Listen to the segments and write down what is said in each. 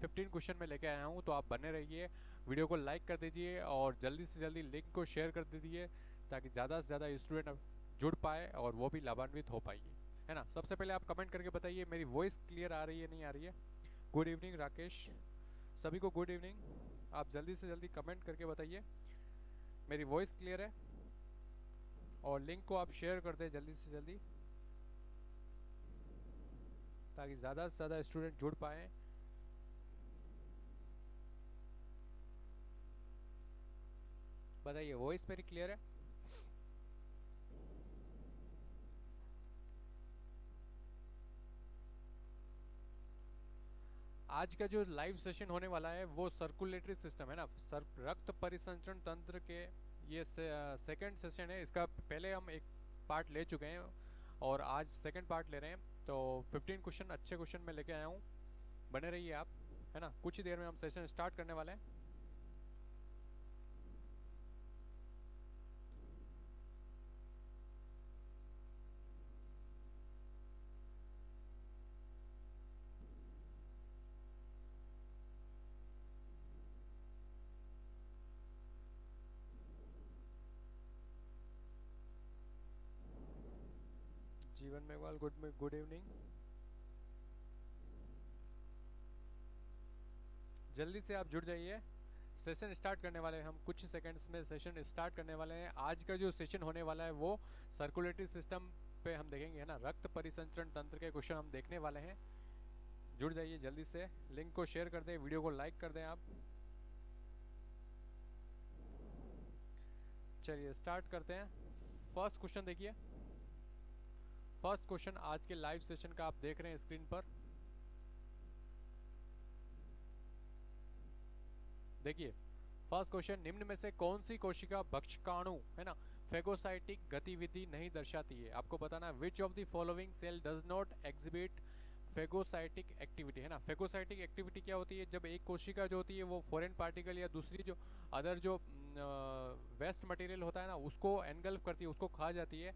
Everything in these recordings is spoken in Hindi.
15 क्वेश्चन में लेके आया हूँ, तो आप बने रहिए। वीडियो को लाइक कर दीजिए और जल्दी से जल्दी लिंक को शेयर कर दीजिए, ताकि ज़्यादा से ज़्यादा स्टूडेंट जुड़ पाए और वो भी लाभान्वित हो पाएंगे, है ना। सबसे पहले आप कमेंट करके बताइए मेरी वॉइस क्लियर आ रही है नहीं आ रही है। गुड इवनिंग राकेश, सभी को गुड इवनिंग। आप जल्दी से जल्दी कमेंट करके बताइए मेरी वॉइस क्लियर है, और लिंक को आप शेयर कर दें जल्दी से जल्दी, ताकि ज़्यादा से ज़्यादा स्टूडेंट जुड़ पाएँ। बताइए वॉइस मेरी क्लियर है? आज का जो लाइव सेशन होने वाला है वो सर्कुलेटरी सिस्टम है ना, रक्त परिसंचरण तंत्र के, ये सेकंड सेशन है। इसका पहले हम एक पार्ट ले चुके हैं और आज सेकंड पार्ट ले रहे हैं। तो 15 क्वेश्चन अच्छे क्वेश्चन में लेके आया हूँ, बने रहिए आप, है ना। कुछ ही देर में हम सेशन स्टार्ट करने वाले हैं। जीवन मेघवाल गुड इवनिंग। जल्दी से आप जुड़ जाइए, सेशन स्टार्ट करने वाले हैं हम, कुछ सेकंड्स में सेशन स्टार्ट करने वाले हैं। आज का जो सेशन होने वाला है वो सर्कुलेटरी सिस्टम पे हम देखेंगे, है ना। रक्त परिसंचरण तंत्र के क्वेश्चन हम देखने वाले हैं। जुड़ जाइए जल्दी से, लिंक को शेयर कर दें, वीडियो को लाइक कर दें आप। चलिए स्टार्ट करते हैं। फर्स्ट क्वेश्चन देखिए, फर्स्ट क्वेश्चन आज के लाइव सेशन का आप देख रहे हैं स्क्रीन पर। देखिए फर्स्ट क्वेश्चन, निम्न में से कौन सी कोशिका भक्षकाणु, है ना, फेगोसाइटिक गतिविधि नहीं दर्शाती है। आपको बताना है which of the following cell does not exhibit phagocytic activity, है ना। फेगोसाइटिक एक्टिविटी क्या होती है? जब एक कोशिका जो होती है वो फॉरेन पार्टिकल या दूसरी जो अदर जो वेस्ट मटेरियल होता है ना, उसको एनगल्फ करती है, उसको खा जाती है।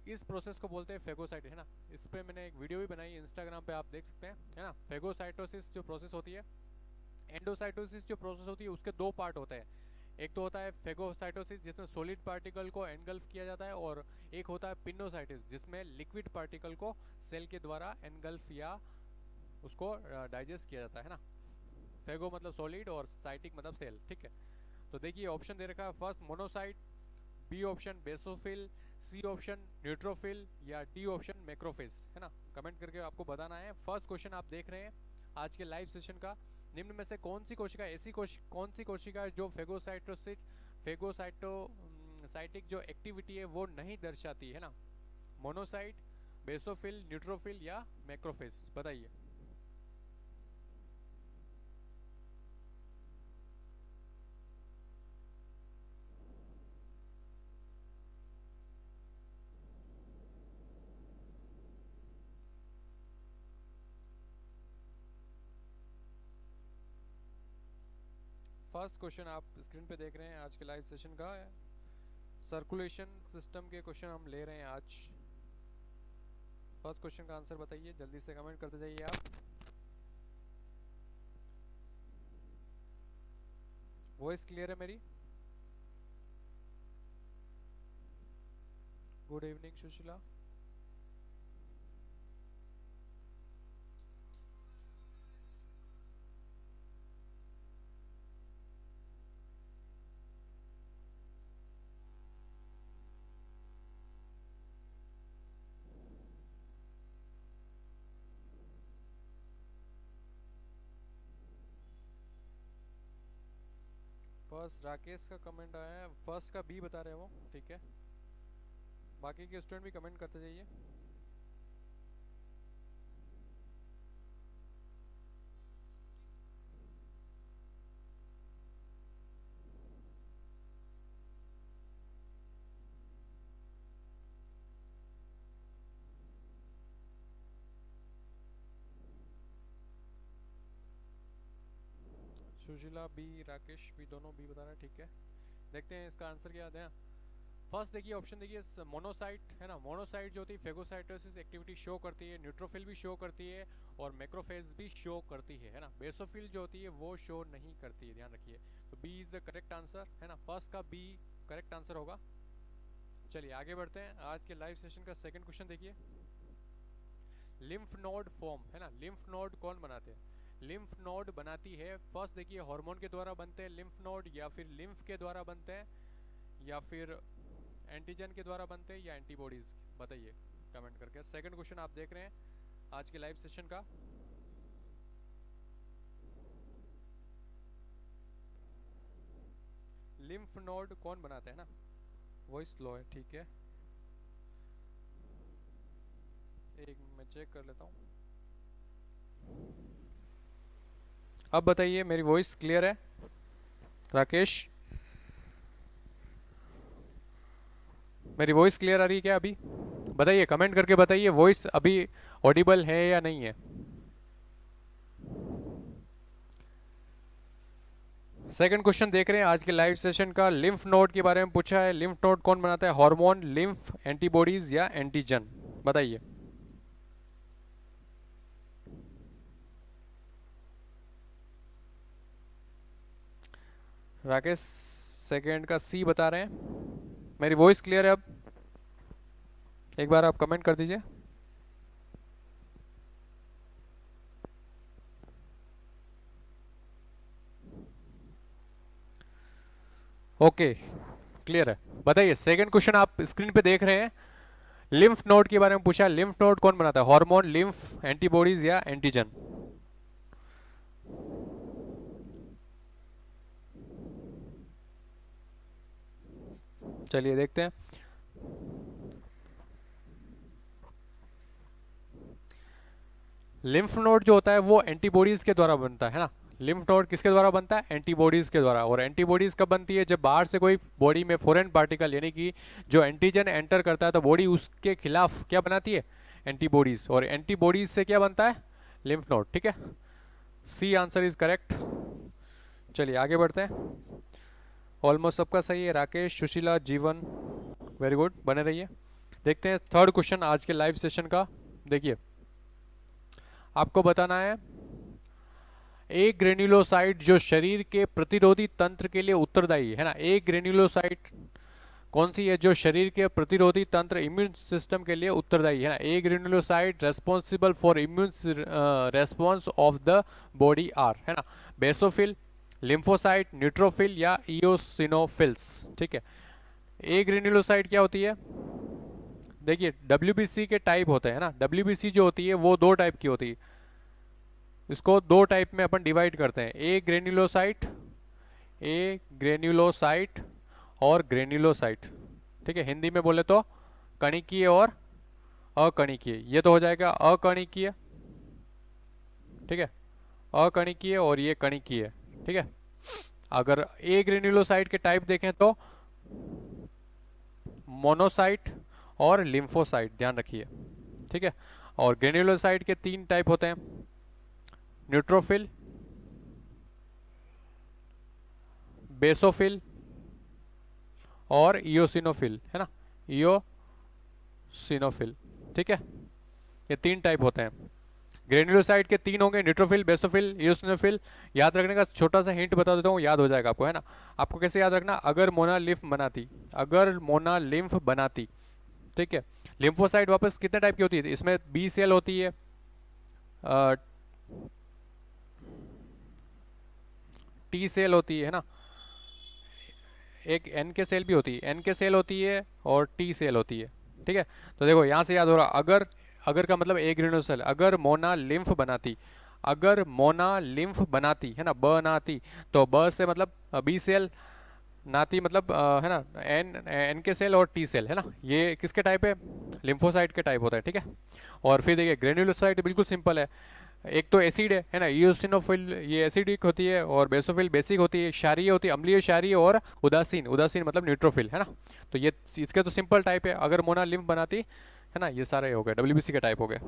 इस प्रोसेस को बोलते हैं फेगोसाइट, है ना। इस पे मैंने एक वीडियो भी बनाई, इंस्टाग्राम पे आप देख सकते हैं, है ना। फेगोसाइटोसिस जो प्रोसेस होती है, एंडोसाइटोसिस जो प्रोसेस होती है, उसके दो पार्ट होते हैं। एक तो होता है फेगोसाइटोसिस जिसमें सॉलिड पार्टिकल को एनगल्फ किया जाता है, और एक होता है पिनोसाइटिस जिसमें लिक्विड पार्टिकल को सेल के द्वारा एनगल्फ या उसको डाइजेस्ट किया जाता है ना। फेगो मतलब सॉलिड और साइटिक मतलब सेल, ठीक है। तो देखिए ऑप्शन दे रखा है, first monocyte, B option basophil, C option neutrophil, या डी ऑप्शन मैक्रोफेज, है ना। कमेंट करके आपको बताना है। फर्स्ट क्वेश्चन आप देख रहे हैं आज के लाइव सेशन का, निम्न में से कौन सी कोशिका ऐसी कौन सी कोशिका है जो फेगोसाइटिक जो एक्टिविटी है वो नहीं दर्शाती, है ना। मोनोसाइट, बेसोफिल, न्यूट्रोफिल या मैक्रोफेज, बताइए। फर्स्ट क्वेश्चन आप स्क्रीन पे देख रहे हैं आज के लाइव सेशन का, सर्कुलेशन सिस्टम के क्वेश्चन हम ले रहे हैं आज। फर्स्ट क्वेश्चन का आंसर बताइए, जल्दी से कमेंट करते जाइए आप। वॉइस क्लियर है मेरी? Good evening Sushila. First Rakesh का कमेंट आया है, फर्स्ट का बी बता रहे हो, ठीक है। बाकी के स्टूडेंट भी कमेंट करते जाइए। सुशीला बी, राकेश भी, दोनों बी बता रहे हैं, ठीक है। देखते हैं इसका आंसर क्या आता है। फर्स्ट देखिए ऑप्शन देखिए मोनोसाइट है ना, मोनोसाइट जो होती है फेगोसाइटोसिस एक्टिविटी शो करती है, न्यूट्रोफिल भी शो करती है और मैक्रोफेज भी शो करती है ना। बेसोफिल जो होती है वो शो नहीं करती है, ध्यान रखिए। तो B is the correct answer है ना, फर्स्ट का बी करेक्ट आंसर होगा। चलिए आगे बढ़ते हैं। आज के लाइव सेशन का सेकंड क्वेश्चन देखिए, लिम्फ नोड फॉर्म है ना, लिम्फ नोड कौन बनाते हैं? लिम्फ नोड बनाती है, फर्स्ट देखिए हार्मोन के द्वारा बनते हैं लिम्फ नोड, या फिर लिम्फ के द्वारा बनते हैं, या फिर एंटीजन के द्वारा बनते हैं, या एंटीबॉडीज, बताइए कमेंट करके। सेकंड क्वेश्चन आप देख रहे हैं आज के लाइव सेशन का। लिम्फ नोड कौन बनाते हैं ना, वॉइस स्लो है, ठीक है, एक मैं चेक कर लेता हूँ। अब बताइए मेरी वॉइस क्लियर है राकेश? मेरी वॉइस क्लियर आ रही है क्या अभी? बताइए कमेंट करके बताइए वॉइस अभी ऑडिबल है या नहीं है। सेकंड क्वेश्चन देख रहे हैं आज के लाइव सेशन का, लिम्फ नोड के बारे में पूछा है। लिम्फ नोड कौन बनाता है? हार्मोन, लिम्फ, एंटीबॉडीज या एंटीजन, बताइए। राकेश सेकंड का सी बता रहे हैं। मेरी वॉइस क्लियर है अब? एक बार आप कमेंट कर दीजिए। ओके क्लियर है। बताइए सेकंड क्वेश्चन आप स्क्रीन पे देख रहे हैं, लिम्फ नोड के बारे में पूछा। लिम्फ नोड कौन बनाता है? हार्मोन, लिम्फ, एंटीबॉडीज या एंटीजन? चलिए देखते हैं। लिम्फ नोड जो होता है वो एंटीबॉडीज के द्वारा बनता है ना। लिम्फ नोड किसके द्वारा बनता है? एंटीबॉडीज के द्वारा। और एंटीबॉडीज कब बनती है? जब बाहर से कोई बॉडी में फॉरेन पार्टिकल यानी कि जो एंटीजन एंटर करता है तो बॉडी उसके खिलाफ क्या बनाती है? एंटीबॉडीज। और एंटीबॉडीज से क्या बनता है? लिम्फ नोड, ठीक है। C answer is correct. चलिए आगे बढ़ते हैं। ऑलमोस्ट सबका सही है, राकेश, सुशीला, जीवन, वेरी गुड, बने रहिए। देखते हैं थर्ड क्वेश्चन आज के लाइव सेशन का। देखिए आपको बताना है, एक ग्रेन्युलोसाइट जो शरीर के प्रतिरोधी तंत्र के लिए उत्तरदायी है ना। एक ग्रेन्युलोसाइट कौन सी है जो शरीर के प्रतिरोधी तंत्र इम्यून सिस्टम के लिए उत्तरदायी है ना। एक granulocyte responsible for immune response of the body are है ना, बेसोफिल, लिम्फोसाइट, न्यूट्रोफिल या इओसिनोफिल्स, ठीक है। एक ग्रेन्युलोसाइट क्या होती है? देखिए डब्ल्यूबीसी के टाइप होते हैं ना, डब्ल्यूबीसी जो होती है वो दो टाइप की होती है। इसको दो टाइप में अपन डिवाइड करते हैं, ए ग्रेन्युलोसाइट और ग्रेन्युलोसाइट, ठीक है। हिंदी में बोले तो कणिकीय और अकणिकीय। ये तो हो जाएगा अकणिकीय, ठीक है, अकणिकीय, और ये कणिकीय, ठीक है। अगर ए ग्रेन्युलोसाइट के टाइप देखें तो मोनोसाइट और लिम्फोसाइट, ध्यान रखिए, ठीक है। और ग्रेन्युलोसाइट के तीन टाइप होते हैं, न्यूट्रोफिल, बेसोफिल और इओसिनोफिल है ना, इओसिनोफिल, ठीक है। ये तीन टाइप होते हैं। ग्रेन्युलोसाइट के तीन होंगे, न्यूट्रोफिल, बेसोफिल, इओसिनोफिल। याद रखने का छोटा सा हिंट बता देता हूँ, याद हो जाएगा आपको, है ना। आपको कैसे याद रखना? अगर मोना लिम्फ बनाती, अगर मोना लिम्फ बनाती, ठीक है। लिम्फोसाइट वापस कितने टाइप की होती है? इसमें बी सेल होती है, टी सेल होती है ना, एक एन के सेल भी होती है, एन के सेल होती है और टी सेल होती है, ठीक है। तो देखो यहाँ से याद हो रहा, अगर, अगर का मतलब ए ग्रेन्युलोसाइट, अगर मोना लिम्फ बनाती, अगर मोना लिम्फ बनाती है ना, बनाती, तो ब से मतलब बी सेल, नाती मतलब है ना एन के सेल और टी सेल है ना। ये किसके टाइप है? लिम्फोसाइट के टाइप होता है, ठीक है। और फिर देखिए ग्रेन्युलोसाइट बिल्कुल सिंपल है, एक तो एसिड है ना, इओसिनोफिल ये एसिडिक होती है, और बेसोफिल बेसिक होती है, क्षारीय होती है, अम्लीय क्षारीय, और उदासीन, उदासीन मतलब न्यूट्रोफिल है ना। तो ये इसके तो सिंपल टाइप है, अगर मोना लिम्फ बनाती है ना। ये सारे हो गए, डब्ल्यूबीसी के टाइप हो गए।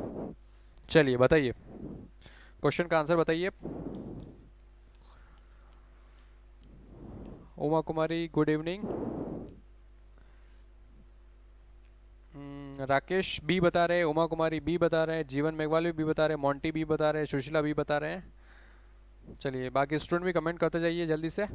चलिए बताइए क्वेश्चन का आंसर बताइए। उमा कुमारी गुड इवनिंग। राकेश बी बता रहे हैं, उमा कुमारी बी बता रहे हैं, जीवन मेघवाल भी बता रहे हैं, मोंटी भी बता रहे हैं, सुशीला भी बता रहे हैं। चलिए बाकी स्टूडेंट भी कमेंट करते जाइए जल्दी से।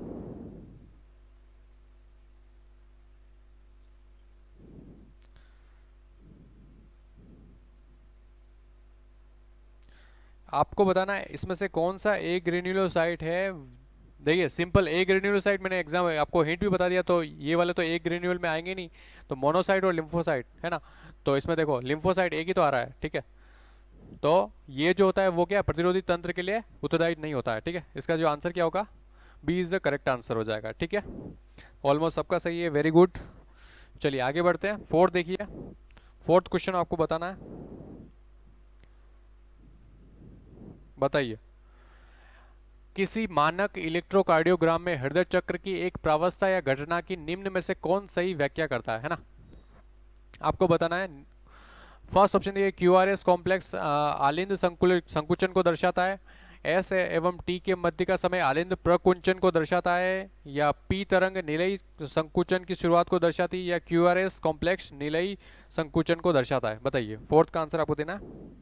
आपको बताना है इसमें से कौन सा ए ग्रेन्युलोसाइट है। देखिए सिंपल ए ग्रेन्युलोसाइट मैंने एग्जाम आपको हिंट भी बता दिया, तो ये वाले तो ए ग्रेन्यूल में आएंगे नहीं, तो मोनोसाइट और लिम्फोसाइट है ना। तो इसमें देखो लिम्फोसाइट एक ही तो आ रहा है, ठीक है। तो ये जो होता है वो क्या प्रतिरोधी तंत्र के लिए उत्तरदायी नहीं होता है, ठीक है। इसका जो आंसर क्या होगा, B is the correct answer हो जाएगा, ठीक है। ऑलमोस्ट सबका सही है, वेरी गुड। चलिए आगे बढ़ते हैं, फोर्थ देखिए। फोर्थ क्वेश्चन आपको बताना है, बताइए। किसी मानक इलेक्ट्रोकार्डियोग्राम में हृदय चक्र की एक प्रावस्था या घटना की निम्न में से कौन सही व्याख्या करता है ना। आपको बताना है। फर्स्ट ऑप्शन ये क्यू आर एस कॉम्प्लेक्स आलिंद संकुचन को दर्शाता है, एस एवं टी के मध्य का समय आलिंद प्रकुंचन को दर्शाता है, या पी तरंग निलयी संकुचन की शुरुआत को दर्शाती है, या क्यू आर एस कॉम्प्लेक्स निलयी संकुचन को दर्शाता है। बताइए फोर्थ का आंसर आपको देना है।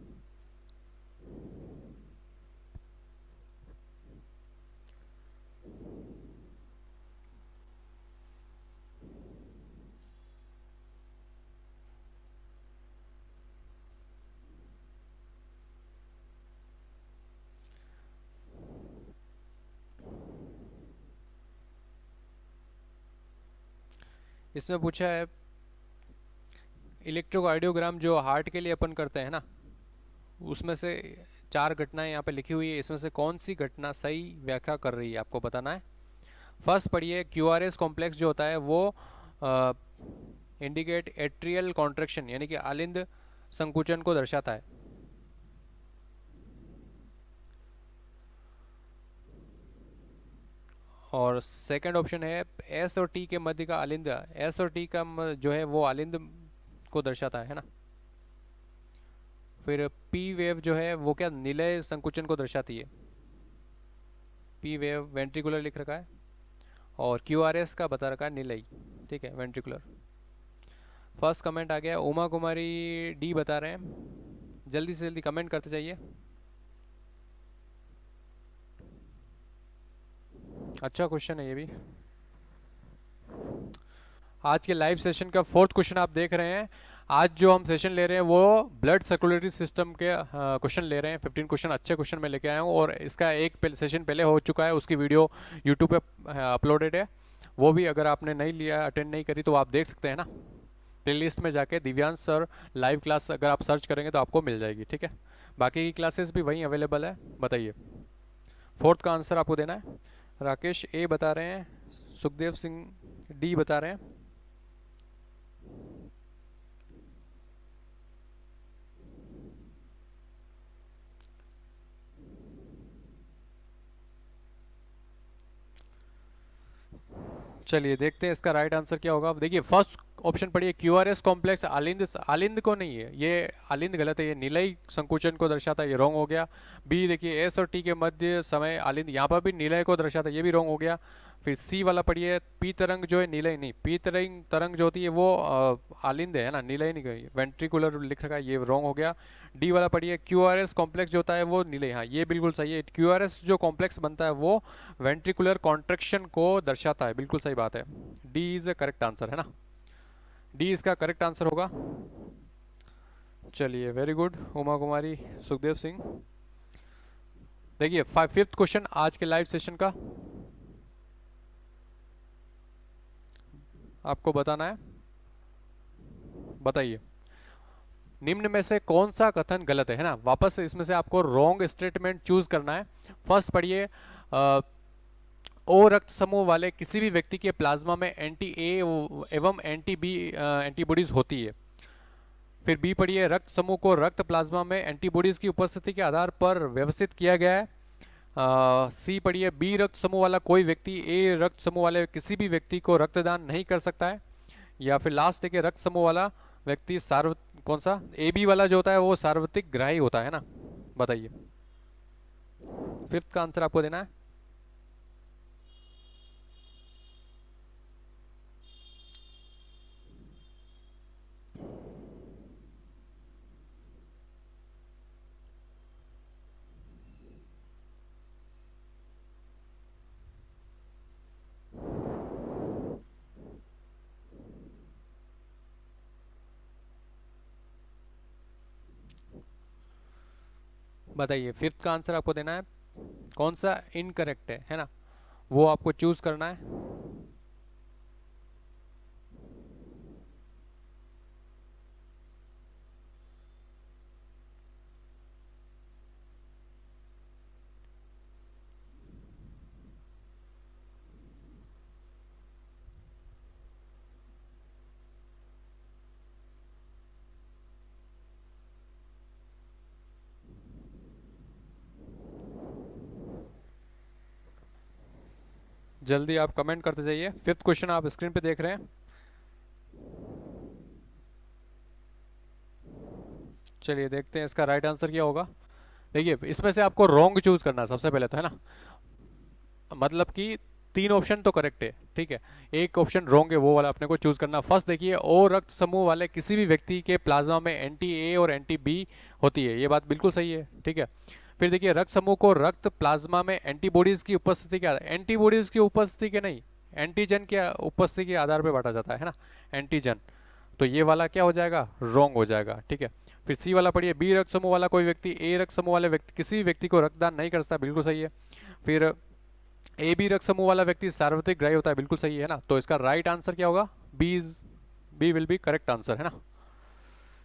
इसमें पूछा है इलेक्ट्रोकार्डियोग्राम जो हार्ट के लिए अपन करते हैं ना, उसमें से चार घटनाएं यहाँ पे लिखी हुई है, इसमें से कौन सी घटना सही व्याख्या कर रही है आपको बताना है। फर्स्ट पढ़िए, क्यू आर एस कॉम्प्लेक्स जो होता है वो इंडिकेट एट्रियल कॉन्ट्रैक्शन यानी कि आलिंद संकुचन को दर्शाता है। और सेकंड ऑप्शन है एस और टी के मध्य का आलिंद, एस और टी का जो है वो आलिंद को दर्शाता है ना। फिर पी वेव जो है वो क्या निलय संकुचन को दर्शाती है, पी वेव वेंट्रिकुलर लिख रखा है, और क्यू आर एस का बता रखा है निलय, ठीक है वेंट्रिकुलर। फर्स्ट कमेंट आ गया, उमा कुमारी डी बता रहे हैं, जल्दी से जल्दी कमेंट करते जाइए। अच्छा क्वेश्चन है ये भी। आज के लाइव सेशन का फोर्थ क्वेश्चन आप देख रहे हैं। आज जो हम सेशन ले रहे हैं वो ब्लड सर्कुलेटरी सिस्टम के क्वेश्चन ले रहे हैं। 15 क्वेश्चन अच्छे क्वेश्चन मैं लेके आया हूँ, और इसका एक सेशन पहले हो चुका है, उसकी वीडियो यूट्यूब पे अपलोडेड है। वो भी अगर आपने नहीं लिया, अटेंड नहीं करी, तो आप देख सकते हैं ना, प्लेलिस्ट में जाके दिव्यांश सर लाइव क्लास अगर आप सर्च करेंगे तो आपको मिल जाएगी, ठीक है। बाकी की क्लासेस भी वहीं अवेलेबल है। बताइए फोर्थ का आंसर आपको देना है। राकेश ए बता रहे हैं, सुखदेव सिंह डी बता रहे हैं। चलिए देखते हैं इसका राइट आंसर क्या होगा। देखिए फर्स्ट ऑप्शन पढ़िए, क्यू आर एस कॉम्प्लेक्स आलिंद, आलिंद को नहीं है, ये आलिंद गलत है, ये निलय संकुचन को दर्शाता है, ये रॉन्ग हो गया। बी देखिए एस और टी के मध्य समय आलिंद, यहाँ पर भी निलय को दर्शाता है, ये भी रॉन्ग हो गया। फिर सी वाला पढ़िए, पी तरंग जो है निलय नहीं, पी तरंग तरंग जो होती है वो आलिंद है ना, निलय नहीं गई, वेंट्रिकुलर लिख रखा है, ये रॉन्ग हो गया। डी वाला पढ़िए, क्यू आर एस कॉम्प्लेक्स जो होता है वो निलय, हाँ ये बिल्कुल सही है। क्यू आर एस जो कॉम्प्लेक्स बनता है वो वेंट्रिकुलर कॉन्ट्रेक्शन को दर्शाता है, बिल्कुल सही बात है। D is the correct answer है ना, डी इसका करेक्ट आंसर होगा। चलिए वेरी गुड उमा कुमारी, सुखदेव सिंह। देखिए फिफ्थ क्वेश्चन आज के लाइव सेशन का आपको बताना है। बताइए निम्न में से कौन सा कथन गलत है ना, वापस से इसमें से आपको रॉन्ग स्टेटमेंट चूज करना है। फर्स्ट पढ़िए, ओ रक्त समूह वाले किसी भी व्यक्ति के प्लाज्मा में एंटी ए एवं एंटी बी एंटीबॉडीज होती है। फिर बी पढ़िए, रक्त समूह को रक्त प्लाज्मा में एंटीबॉडीज की उपस्थिति के आधार पर व्यवस्थित किया गया है। सी पढ़िए, बी रक्त समूह वाला कोई व्यक्ति ए रक्त समूह वाले किसी भी व्यक्ति को रक्तदान नहीं कर सकता है। या फिर लास्ट देखिए, रक्त समूह वाला व्यक्ति कौन सा ए बी वाला जो होता है वो सार्वत्रिक ग्राही होता है ना। बताइए फिफ्थ का आंसर आपको देना है। बताइए, फिफ्थ का आंसर आपको देना है, कौन सा इनकरेक्ट है ना, वो आपको चूज करना है। जल्दी आप कमेंट करते जाइए। फिफ्थ क्वेश्चन आप स्क्रीन पे देख रहे हैं। चलिए देखते हैं इसका राइट आंसर क्या होगा। देखिए, इसमें से आपको रॉन्ग चूज करना है सबसे पहले तो, है ना। मतलब कि तीन ऑप्शन तो करेक्ट है, ठीक है, एक ऑप्शन रॉन्ग है, वो वाला अपने को चूज करना। फर्स्ट देखिए, ओ रक्त समूह वाले किसी भी व्यक्ति के प्लाज्मा में एंटी ए और एंटी बी होती है, ये बात बिल्कुल सही है, ठीक है। फिर देखिए, रक्त समूह को रक्त प्लाज्मा में एंटीबॉडीज की उपस्थिति के एंटीबॉडीज की उपस्थिति के नहीं, एंटीजन के उपस्थिति के आधार पर बांटा जाता है ना, एंटीजन। तो ये वाला क्या हो जाएगा, रॉन्ग हो जाएगा, ठीक है। फिर सी वाला पढ़िए, बी रक्त समूह वाला कोई व्यक्ति ए रक्त समूह वाले व्यक्ति किसी भी व्यक्ति को रक्तदान नहीं कर सकता, बिल्कुल सही है। फिर ए बी रक्त समूह वाला व्यक्ति सार्वत्रिक ग्राही होता है, बिल्कुल सही है ना। तो इसका राइट आंसर क्या होगा, B will be correct answer, है ना।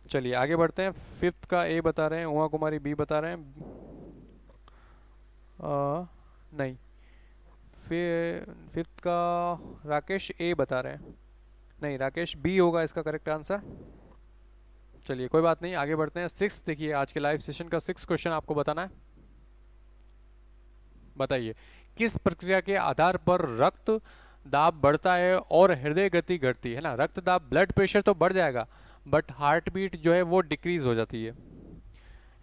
चलिए आगे बढ़ते हैं। फिफ्थ का ए बता रहे हैं, उमा कुमारी बी बता रहे हैं। नहीं, फिर फिफ्थ का राकेश ए बता रहे हैं, नहीं राकेश बी होगा इसका करेक्ट आंसर। चलिए कोई बात नहीं, आगे बढ़ते हैं। सिक्स देखिए, आज के लाइव सेशन का सिक्स क्वेश्चन आपको बताना है। बताइए, किस प्रक्रिया के आधार पर रक्त दाब बढ़ता है और हृदय गति घटती है ना। रक्त दाब, ब्लड प्रेशर तो बढ़ जाएगा, बट हार्ट बीट जो है वो डिक्रीज हो जाती है।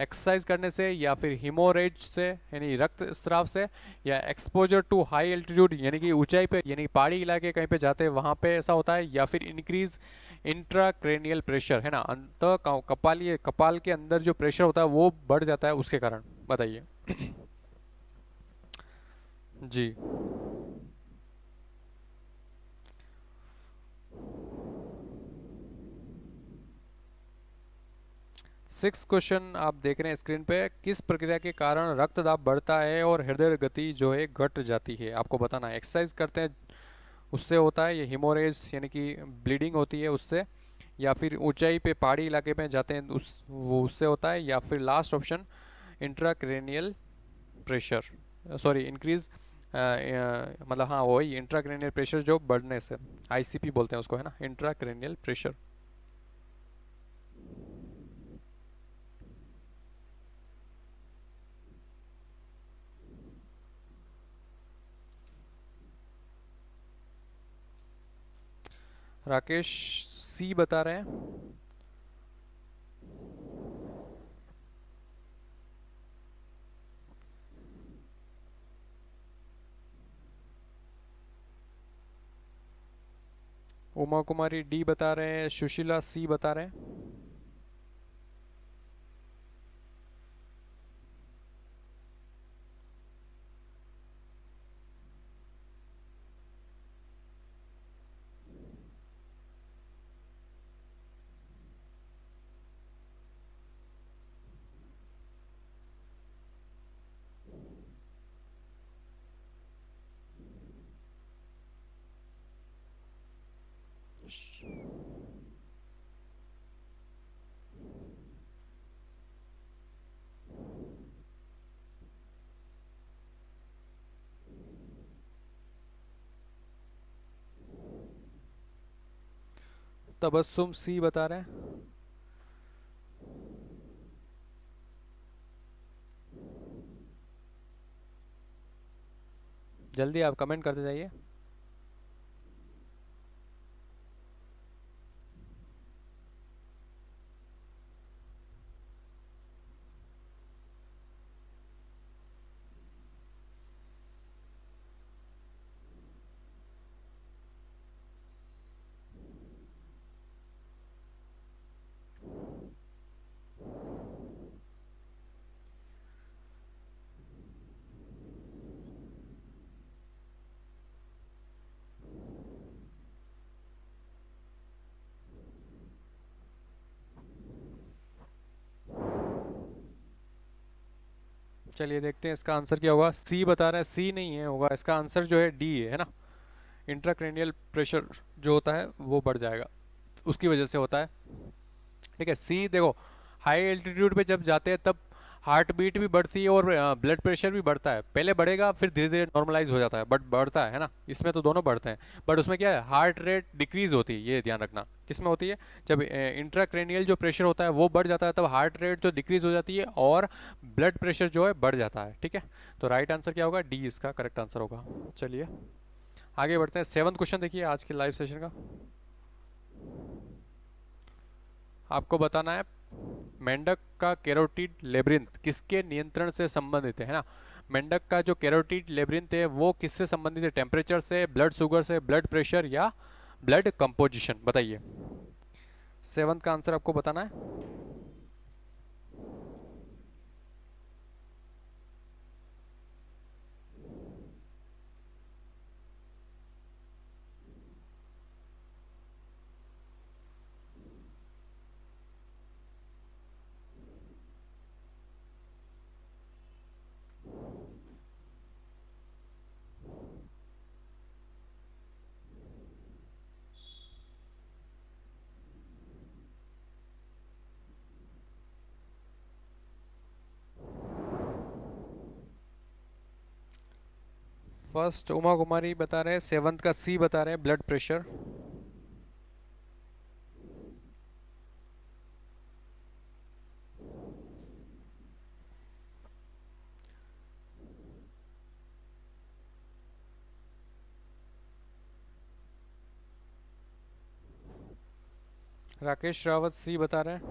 एक्सरसाइज करने से, या फिर हिमोरेज से यानी रक्त स्राव से, या एक्सपोजर टू हाई एल्टीट्यूड यानी कि ऊंचाई पे यानी पहाड़ी इलाके कहीं पे जाते हैं वहां पे ऐसा होता है, या फिर इंक्रीज इंट्राक्रेनियल प्रेशर है ना, अंत कपालीय कपाल के अंदर जो प्रेशर होता है वो बढ़ जाता है उसके कारण। बताइए। जी, सिक्स क्वेश्चन आप देख रहे हैं स्क्रीन पे, किस प्रक्रिया के कारण रक्तदाब बढ़ता है और हृदय गति जो है घट जाती है, आपको बताना है। एक्सरसाइज करते हैं उससे होता है, ये हिमोरेज यानी कि ब्लीडिंग होती है उससे, या फिर ऊंचाई पे पहाड़ी इलाके में जाते हैं वो उससे होता है, या फिर last option intracranial pressure, sorry increase, मतलब हाँ वही इंट्राक्रेनियल प्रेशर जो बढ़ने से, आईसीपी बोलते हैं उसको, है ना, इंट्राक्रेनियल प्रेशर। राकेश सी बता रहे हैं। उमा कुमारी डी बता रहे हैं, सुशीला सी बता रहे हैं। तबस्सुम सी बता रहे हैं। जल्दी आप कमेंट करते जाइए। चलिए देखते हैं इसका आंसर क्या होगा। सी बता रहा है, सी नहीं है, होगा इसका आंसर जो है डी है ना। इंट्राक्रैनियल प्रेशर जो होता है वो बढ़ जाएगा, उसकी वजह से होता है। ठीक है, सी देखो, हाई एल्टीट्यूड पे जब जाते हैं तब हार्ट बीट भी बढ़ती है और ब्लड प्रेशर भी बढ़ता है। पहले बढ़ेगा फिर धीरे धीरे नॉर्मलाइज हो जाता है, बट बढ़ता है ना, इसमें तो दोनों बढ़ते हैं। बट उसमें क्या है, हार्ट रेट डिक्रीज होती है, ये ध्यान रखना। किसमें होती है, जब इंट्राक्रैनियल जो प्रेशर होता है वो बढ़ जाता है तब हार्ट रेट जो डिक्रीज हो जाती है और ब्लड प्रेशर जो है बढ़ जाता है। ठीक है, तो राइट आंसर क्या होगा, डी इसका करेक्ट आंसर होगा। चलिए आगे बढ़ते हैं। 7वां क्वेश्चन देखिए आज के लाइव सेशन का। आपको बताना है मेंढक का कैरोटिड लेब्रिंथ किसके नियंत्रण से संबंधित है ना। मेंढक का जो कैरोटिड लेब्रिंथ है वो किससे संबंधित है, टेम्परेचर से, ब्लड शुगर से, ब्लड प्रेशर या ब्लड कंपोजिशन, बताइए। 7th का आंसर आपको बताना है। फर्स्ट उमा कुमारी बता रहे हैं, 7th का सी बता रहे हैं, ब्लड प्रेशर। राकेश रावत सी बता रहे हैं।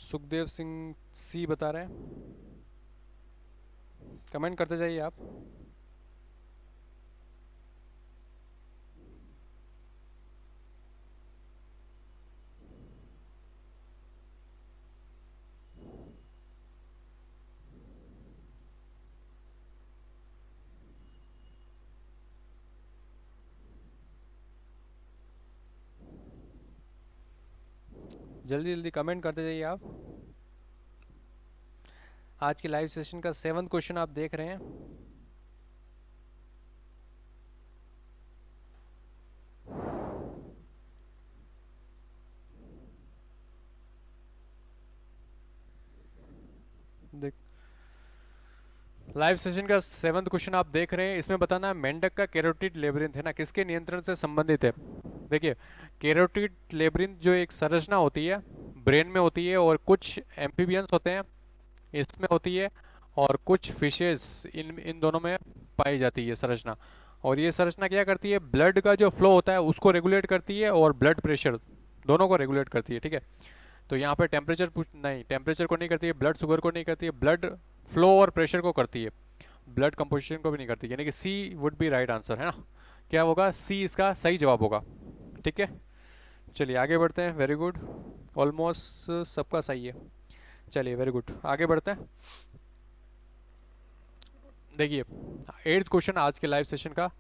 सुखदेव सिंह सी बता रहे हैं। कमेंट करते जाइए आप। जल्दी जल्दी कमेंट करते जाइए आप। आज के लाइव सेशन का 7th क्वेश्चन आप देख रहे हैं। देख, लाइव सेशन का 7th क्वेश्चन आप देख रहे हैं। इसमें बताना है मेंढक का कैरोटिड लेब्रिंथ है ना किसके नियंत्रण से संबंधित है। देखिए, कैरोटिड लेब्रिंथ जो एक संरचना होती है ब्रेन में होती है, और कुछ एम्फीबियंस होते हैं इसमें होती है, और कुछ फिशेस इन इन दोनों में पाई जाती है संरचना। और ये संरचना क्या करती है, ब्लड का जो फ्लो होता है उसको रेगुलेट करती है और ब्लड प्रेशर दोनों को रेगुलेट करती है। ठीक है, तो यहाँ पे टेम्परेचर नहीं, टेम्परेचर को नहीं करती है, ब्लड शुगर को नहीं करती है, ब्लड फ्लो और प्रेशर को करती है, ब्लड कंपोजिशन को भी नहीं करती, यानी कि सी वुड बी राइट आंसर है ना। क्या होगा, सी इसका सही जवाब होगा। ठीक है, चलिए आगे बढ़ते हैं। वेरी गुड, ऑलमोस्ट सबका सही है। चलिए वेरी गुड, आगे बढ़ते हैं। देखिए 8th क्वेश्चन आज के लाइव सेशन का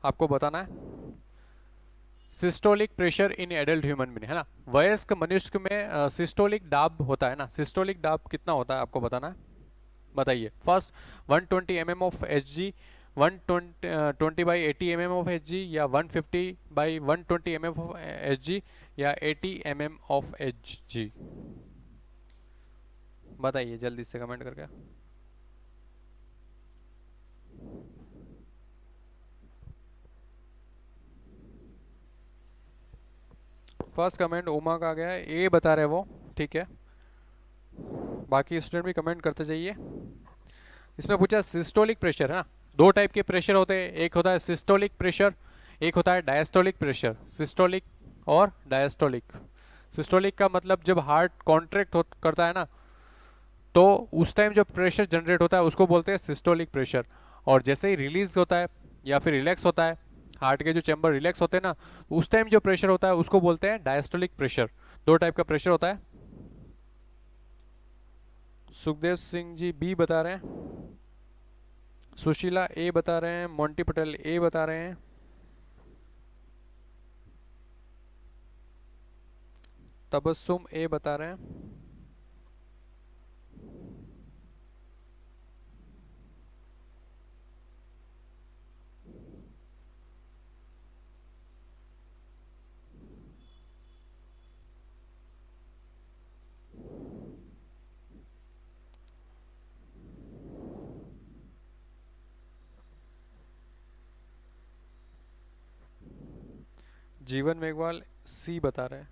आपको बताना है, systolic pressure in adult human being है ना। वयस्क मनुष्य में सिस्टोलिक दाब होता है ना, सिस्टोलिक दाब कितना होता है आपको बताना है, बताइए। First 120 mm of Hg, 120 by 80 mm of Hg, या 150 बाई 120 mm ऑफ Hg, या 80 mm ऑफ Hg, बताइए जल्दी से कमेंट करके। फर्स्ट कमेंट उमा का आ गया है, ए बता रहे वो, ठीक है। बाकी स्टूडेंट भी कमेंट करते जाइए। इसमें पूछा सिस्टोलिक प्रेशर है ना, दो टाइप के प्रेशर होते हैं, एक होता है सिस्टोलिक प्रेशर, एक होता है डायस्टोलिक प्रेशर। सिस्टोलिक और डायस्टोलिक। सिस्टोलिक का मतलब जब हार्ट कॉन्ट्रैक्ट करता है ना, तो उस टाइम जो प्रेशर जनरेट होता है उसको बोलते हैं सिस्टोलिक प्रेशर, और जैसे ही रिलीज होता है या फिर रिलैक्स होता है, हार्ट के जो चैम्बर रिलैक्स होते हैं ना, उस टाइम जो प्रेशर होता है उसको बोलते हैं डायस्टोलिक प्रेशर। दो टाइप का प्रेशर होता है। सुखदेव सिंह जी बी बता रहे हैं, सुशीला ए बता रहे हैं, मोंटी पटेल ए बता रहे हैं, तबस्सुम ए बता रहे हैं। जीवन मेघवाल सी बता रहे हैं।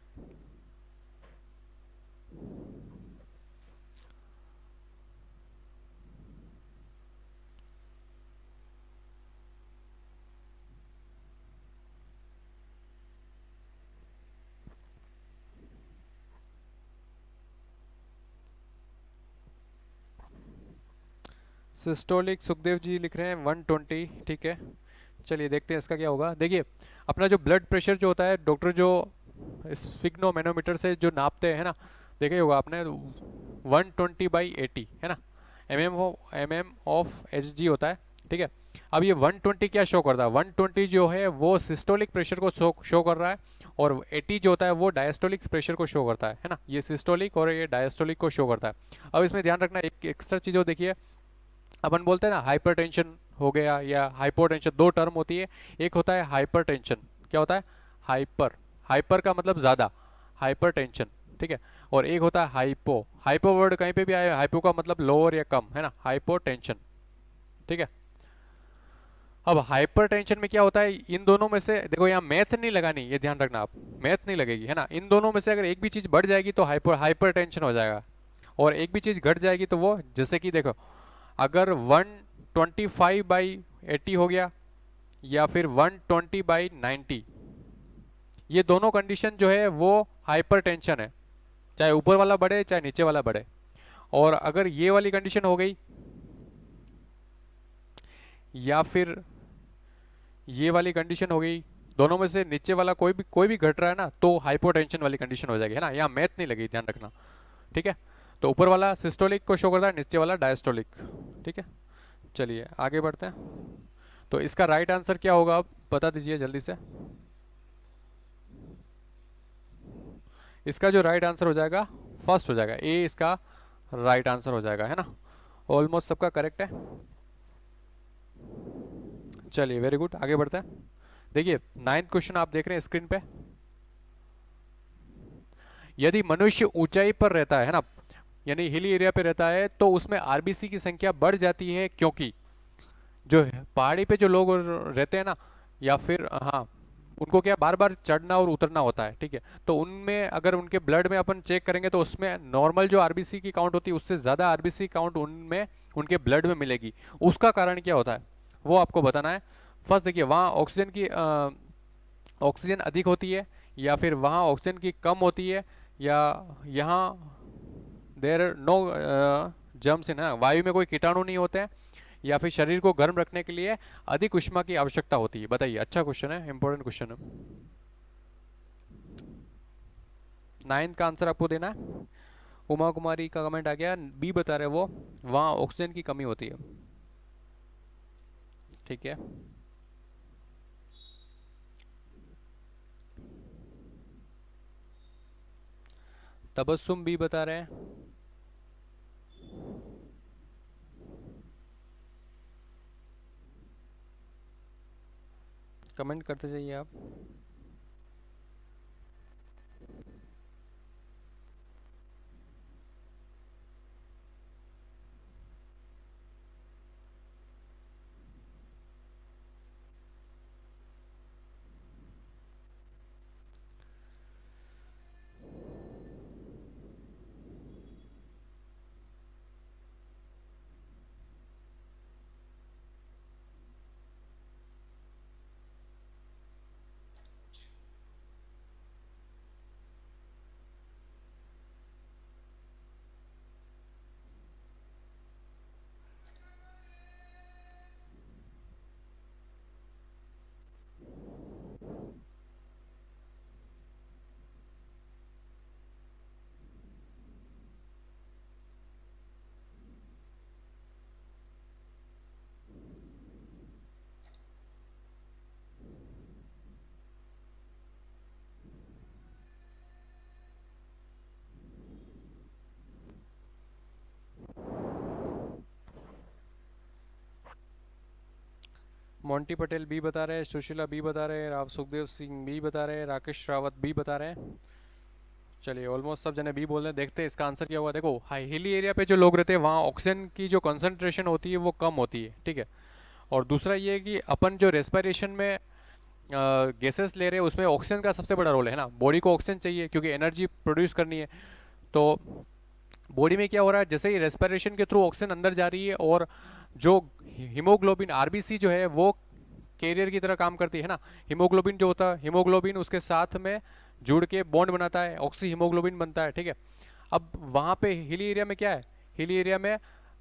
सिस्टोलिक सुखदेव जी लिख रहे हैं 120, ठीक है। चलिए देखते हैं इसका क्या होगा। देखिए अपना जो ब्लड प्रेशर जो होता है, डॉक्टर जो स्फिग्नोमेनोमीटर से जो नापते हैं ना, देखा ही होगा आपने, 120/80 है ना, एम ऑफ एच जी होता है, ठीक है। अब ये 120 क्या शो करता है, 120 जो है वो सिस्टोलिक प्रेशर को शो कर रहा है, और 80 जो होता है वो डायस्टोलिक प्रेशर को शो करता है ना। ये सिस्टोलिक और ये डायस्टोलिक को शो करता है। अब इसमें ध्यान रखना एक एक्स्ट्रा चीज़ हो, देखिए अपन बोलते हैं ना हाइपरटेंशन हो गया या हाइपोटेंशन, दो टर्म होती है। एक होता है हाइपरटेंशन, क्या होता है, हाइपर, हाइपर का मतलब ज़्यादा, हाइपरटेंशन, ठीक है। और एक होता है हाइपो, हाइपो वर्ड कहीं पे भी आए, हाइपो का मतलब लोअर या कम, है ना, हाइपोटेंशन, ठीक है। अब हाइपरटेंशन में क्या होता है, इन दोनों में से देखो, यहाँ मैथ नहीं लगानी, ये ध्यान रखना आप, मैथ नहीं लगेगी, है ना। इन दोनों में से अगर एक भी चीज़ बढ़ जाएगी तो हाइपरटेंशन हो जाएगा, और एक भी चीज़ घट जाएगी तो वो, जैसे कि देखो अगर 125/80 हो गया या फिर 120/90, ये दोनों कंडीशन जो है वो हाइपरटेंशन है, चाहे ऊपर वाला बढ़े चाहे नीचे वाला बढ़े। और अगर ये वाली कंडीशन हो गई या फिर ये वाली कंडीशन हो गई, दोनों में से नीचे वाला कोई भी घट रहा है ना, तो हाइपोटेंशन वाली कंडीशन हो जाएगी, है ना। यहाँ मैथ नहीं लगी, ध्यान रखना, ठीक है। तो ऊपर वाला सिस्टोलिक को शो करता है, नीचे वाला डायस्टोलिक, ठीक है। चलिए आगे बढ़ते हैं। तो इसका राइट आंसर क्या होगा, आप बता दीजिए जल्दी से। इसका जो राइट आंसर हो जाएगा फर्स्ट हो जाएगा, ए इसका राइट आंसर हो जाएगा, है ना। ऑलमोस्ट सबका करेक्ट है। चलिए वेरी गुड, आगे बढ़ते हैं। देखिए 9th क्वेश्चन आप देख रहे हैं स्क्रीन पे। यदि मनुष्य ऊंचाई पर रहता है ना, यानी हिली एरिया पे रहता है, तो उसमें आरबीसी की संख्या बढ़ जाती है, क्योंकि जो पहाड़ी पे जो लोग रहते हैं ना, या फिर हाँ, उनको क्या बार बार चढ़ना और उतरना होता है, ठीक है। तो उनमें अगर उनके ब्लड में अपन चेक करेंगे तो उसमें नॉर्मल जो आरबीसी की काउंट होती है उससे ज़्यादा आरबीसी काउंट उनमें उनके ब्लड में मिलेगी। उसका कारण क्या होता है वो आपको बताना है। फर्स्ट देखिए, वहाँ ऑक्सीजन की ऑक्सीजन अधिक होती है, या फिर वहाँ ऑक्सीजन की कम होती है, या यहाँ देर नो जर्म्स इन, वायु में कोई कीटाणु नहीं होते हैं, या फिर शरीर को गर्म रखने के लिए अधिक ऊष्मा की आवश्यकता होती है। बताइए, अच्छा क्वेश्चन है, इंपॉर्टेंट क्वेश्चन है। 9th का आंसर आपको देना है। उमा कुमारी का कमेंट आ गया, बी बता रहे वो, वहाँ ऑक्सीजन की कमी होती है, ठीक है। तबस्सुम बी बता रहे हैं। कमेंट करते जाइए आप। मोंटी पटेल बी बता रहे हैं, सुशीला बी बता रहे हैं, राव सुखदेव सिंह बी बता रहे हैं, राकेश रावत बी बता रहे हैं। चलिए ऑलमोस्ट सब जने बी बोल रहे हैं। देखते हैं इसका आंसर क्या हुआ। देखो हाई हिली एरिया पे जो लोग रहते हैं वहाँ ऑक्सीजन की जो कंसंट्रेशन होती है वो कम होती है, ठीक है। और दूसरा ये है कि अपन जो रेस्पिरेशन में गैसेस ले रहे हैं उसमें ऑक्सीजन का सबसे बड़ा रोल है ना, बॉडी को ऑक्सीजन चाहिए क्योंकि एनर्जी प्रोड्यूस करनी है। तो बॉडी में क्या हो रहा है, जैसे ही रेस्पिरेशन के थ्रू ऑक्सीजन अंदर जा रही है और जो हीमोग्लोबिन आरबीसी जो है वो कैरियर की तरह काम करती है ना। हीमोग्लोबिन जो होता है, हीमोग्लोबिन उसके साथ में जुड़ के बॉन्ड बनाता है, ऑक्सी हीमोग्लोबिन बनता है, ठीक है। अब वहाँ पे हिली एरिया में क्या है, हिली एरिया में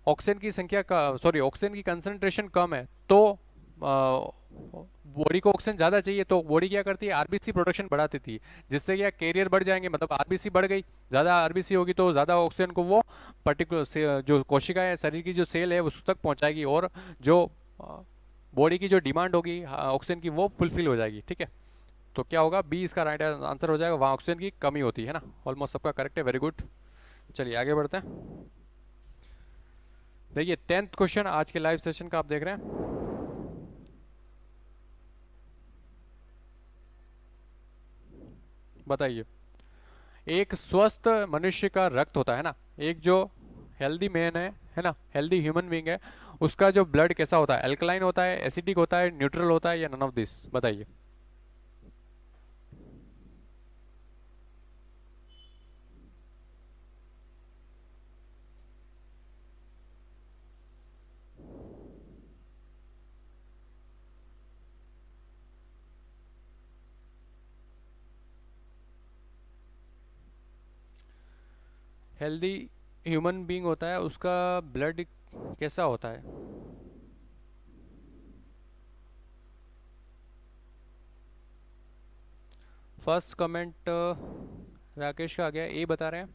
ऑक्सीजन की संख्या का सॉरी ऑक्सीजन की कंसंट्रेशन कम है, तो बॉडी को ऑक्सीजन ज़्यादा चाहिए, तो बॉडी क्या करती है, आरबीसी प्रोडक्शन बढ़ा देती है, जिससे क्या कैरियर बढ़ जाएंगे, मतलब आरबीसी बढ़ गई, ज़्यादा आरबीसी होगी तो ज़्यादा ऑक्सीजन को वो पर्टिकुलर जो कोशिका है, शरीर की जो सेल है उस तक पहुंचाएगी, और जो बॉडी की जो डिमांड होगी ऑक्सीजन की वो फुलफिल हो जाएगी, ठीक है। तो क्या होगा, बी इसका राइट आंसर हो जाएगा, वहाँ ऑक्सीजन की कमी होती है ना। ऑलमोस्ट सबका करेक्ट है, वेरी गुड। चलिए आगे बढ़ते हैं। देखिए 10th क्वेश्चन आज के लाइव सेशन का आप देख रहे हैं। बताइए, एक स्वस्थ मनुष्य का रक्त होता है ना, एक जो हेल्दी मैन है ना, हेल्दी ह्यूमन बीइंग है, उसका जो ब्लड कैसा होता है, अल्कलाइन होता है, एसिडिक होता है, न्यूट्रल होता है, या नन ऑफ दिस, बताइए। हेल्दी ह्यूमन बीइंग होता है उसका ब्लड कैसा होता है? फर्स्ट कमेंट राकेश का आ गया, ए बता रहे हैं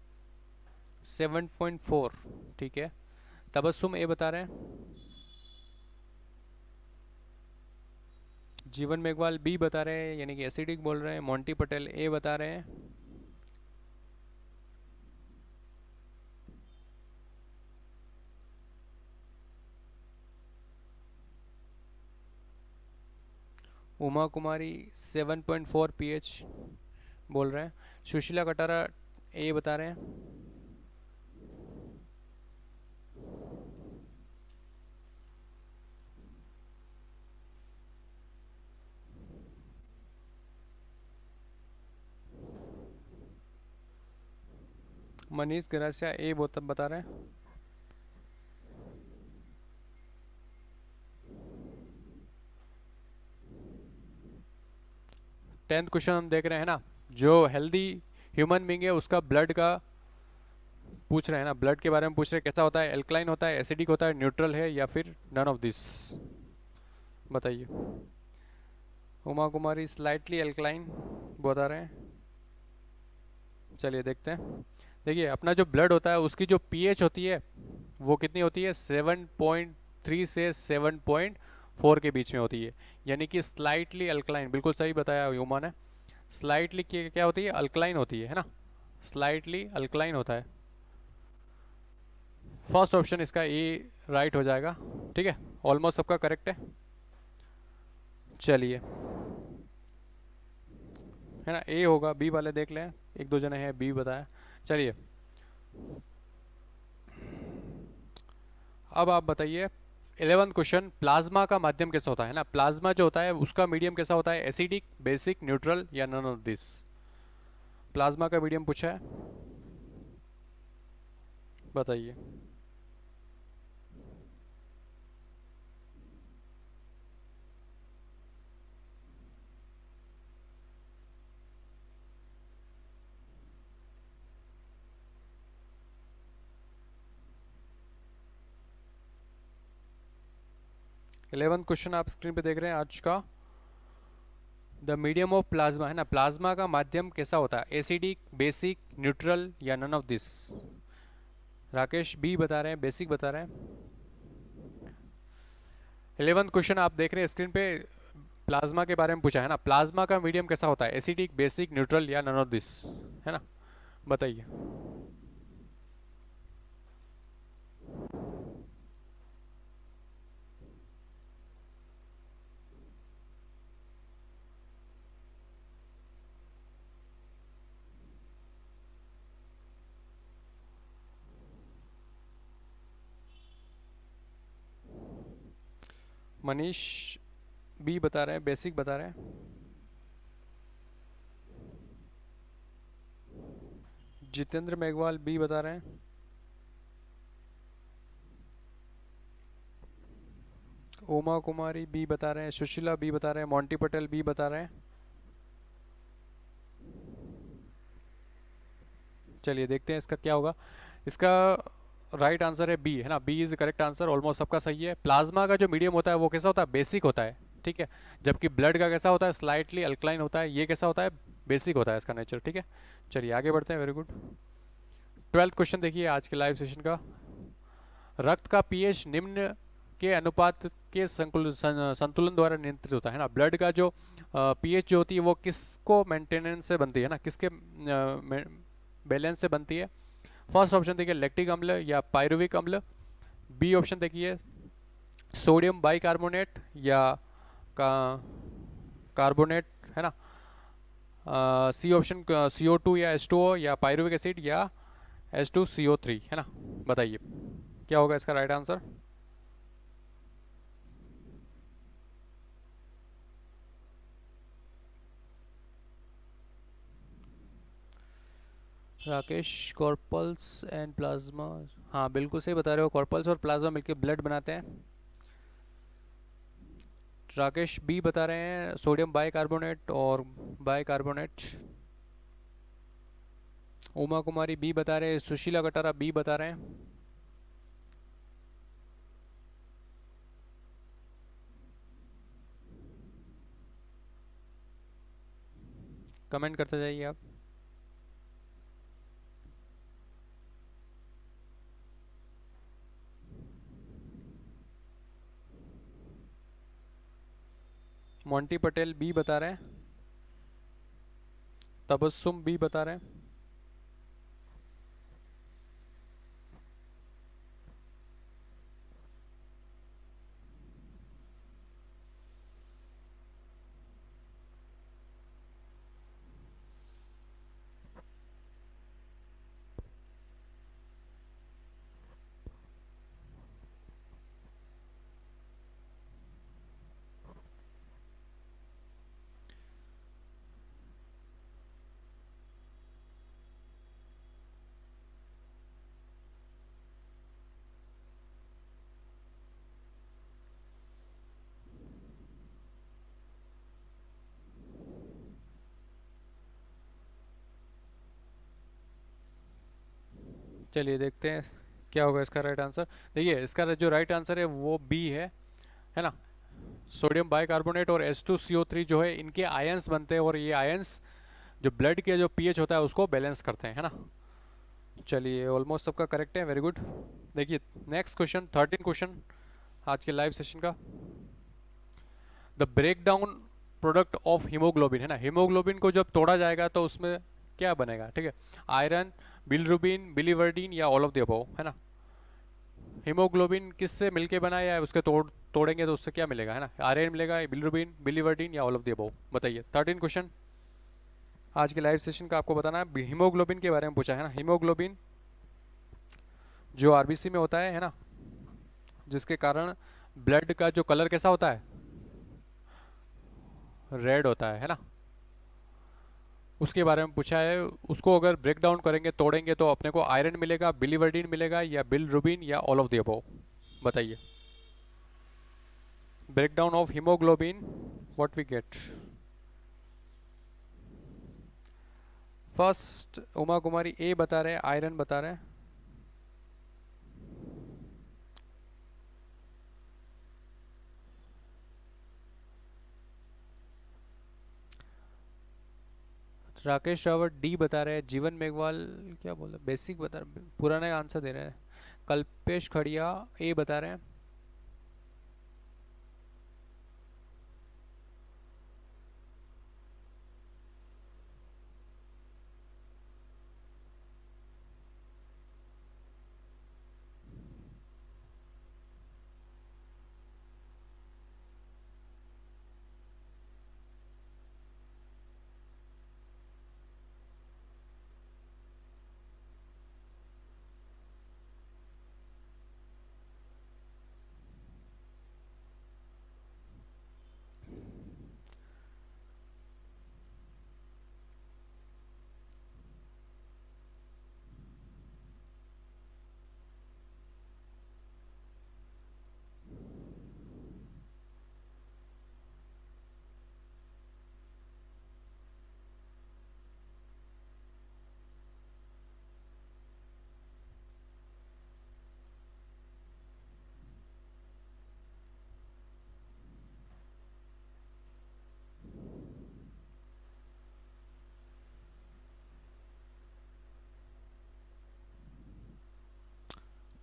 7.4, ठीक है। तबस्सुम ए बता रहे हैं, जीवन मेघवाल बी बता रहे हैं, यानी कि एसिडिक बोल रहे हैं, मोंटी पटेल ए बता रहे हैं, उमा कुमारी 7.4 पीएच बोल रहे हैं, सुशीला कटारा ए बता रहे हैं, मनीष गरासिया ए बता रहे हैं। 10th क्वेश्चन हम देख रहे हैं ना, जो हेल्दी ह्यूमन बीइंग है उसका ब्लड का पूछ रहे हैं ना, ब्लड के बारे में पूछ रहे हैं, कैसा होता है, एल्कलाइन होता है, एसिडिक होता है, न्यूट्रल है, या फिर नन ऑफ दिस, बताइए। उमा कुमारी स्लाइटली एल्कलाइन बता रहे हैं। चलिए देखते हैं। देखिए अपना जो ब्लड होता है उसकी जो पीएच होती है वो कितनी होती है, 7.3 से 7.4 के बीच में होती है, यानी कि स्लाइटली अल्कलाइन, बिल्कुल सही बताया ह्यूमन ने। स्लाइटली क्या होती है, अल्कलाइन होती है ना, स्लाइटली अल्कलाइन होता है। फर्स्ट ऑप्शन इसका ए राइट हो जाएगा, ठीक है, ऑलमोस्ट सबका करेक्ट है। चलिए, है ना, ए होगा, बी वाले देख लें, एक दो जने हैं बी बताया। चलिए अब आप बताइए 11th क्वेश्चन, प्लाज्मा का माध्यम कैसा होता है ना, प्लाज्मा जो होता है उसका मीडियम कैसा होता है, एसिडिक, बेसिक, न्यूट्रल, या नन ऑफ दिस, प्लाज्मा का मीडियम पूछा है, बताइए। इलेवंथ क्वेश्चन आप स्क्रीन पे देख रहे हैं आज का, द मीडियम ऑफ प्लाज्मा है ना, प्लाज्मा का माध्यम कैसा होता है, एसिडिक, बेसिक, न्यूट्रल, या none of this. Rakesh B बता रहे हैं, बेसिक बता रहे हैं। 11th क्वेश्चन आप देख रहे हैं स्क्रीन पे, प्लाज्मा के बारे में पूछा है ना, प्लाज्मा का मीडियम कैसा होता है, एसिडिक, बेसिक, न्यूट्रल, या नन ऑफ दिस, है ना, बताइए। मनीष बी बता रहे हैं, बेसिक बता रहे हैं। जितेंद्र मेघवाल बी बता रहे हैं। उमा कुमारी बी बता रहे हैं। सुशीला बी बता रहे हैं। मोंटी पटेल बी बता रहे हैं। चलिए देखते हैं इसका क्या होगा। इसका राइट आंसर है बी, है ना। B is correct answer. Almost सबका सही है। प्लाज्मा का जो मीडियम होता है वो कैसा होता है? बेसिक होता है, ठीक है। जबकि ब्लड का कैसा होता है? स्लाइटली अल्कलाइन होता है। ये कैसा होता है? बेसिक होता है इसका नेचर, ठीक है। चलिए आगे बढ़ते हैं। Very good. 12th क्वेश्चन देखिए आज के लाइव सेशन का। रक्त का पीएच निम्न के अनुपात के संतुलन द्वारा नियंत्रित होता है ना। ब्लड का जो पीएच जो होती है वो किसको मेंटेनेंस से बनती है ना, किसके बैलेंस से बनती है? फर्स्ट ऑप्शन देखिए लैक्टिक अम्ल या पायरुविक अम्ल। बी ऑप्शन देखिए सोडियम बाइकार्बोनेट या का कार्बोनेट, है ना। सी ऑप्शन CO2 या H2O या पायरुविक एसिड या H2CO3, है ना। बताइए क्या होगा इसका right answer. Rakesh, कॉर्पल्स and plasma. हाँ बिल्कुल सही बता रहे हो। कॉर्पल्स और प्लाज्मा मिलकर ब्लड बनाते हैं। राकेश बी बता रहे हैं, सोडियम बाइकार्बोनेट और बाइकार्बोनेट। उमा कुमारी बी बता रहे हैं। सुशीला कटारा बी बता रहे हैं। कमेंट करते जाइए आप। मोंटी पटेल बी बता रहे हैं। तबस्सुम बी बता रहे हैं। चलिए देखते हैं क्या होगा इसका राइट आंसर। देखिए इसका जो राइट आंसर है वो बी है ना। सोडियम बाइकार्बोनेट और H2CO3 जो है इनके आयंस बनते हैं और ये आयंस जो ब्लड के जो पीएच होता है उसको बैलेंस करते हैं, है ना। चलिए ऑलमोस्ट सबका करेक्ट है। Very good. देखिए नेक्स्ट क्वेश्चन 13 क्वेश्चन आज के लाइव सेशन का। The breakdown product of haemoglobin, है ना। हीमोग्लोबिन को जब तोड़ा जाएगा तो उसमें क्या बनेगा? ठीक है, आयरन, बिलिरुबिन, बिलीवर्डिन या ऑल ऑफ द अबव, है ना। हीमोग्लोबिन किससे मिलके बना है या उसके तोड़ेंगे तो उससे क्या मिलेगा, है ना। आयरन मिलेगा, बिलिरुबिन, बिलीवर्डिन या ऑल ऑफ द अबव। बताइए 13 क्वेश्चन आज के लाइव सेशन का आपको बताना है। हीमोग्लोबिन के बारे में पूछा है ना। हीमोग्लोबिन जो आरबीसी में होता है ना, जिसके कारण ब्लड का जो कलर कैसा होता है? रेड होता है ना। उसके बारे में पूछा है। उसको अगर ब्रेक डाउन करेंगे, तोड़ेंगे तो अपने को आयरन मिलेगा, बिलीवर्डिन मिलेगा या बिलिरुबिन या ऑल ऑफ द अबव। बताइए break down of haemoglobin what we get. First Uma Kumari A बता रहे हैं, आयरन बता रहे हैं। राकेश रावत डी बता रहे हैं। जीवन मेघवाल क्या बोल रहे, बेसिक बता रहे, पुराना आंसर दे रहे हैं। कल्पेश खड़िया ए बता रहे हैं।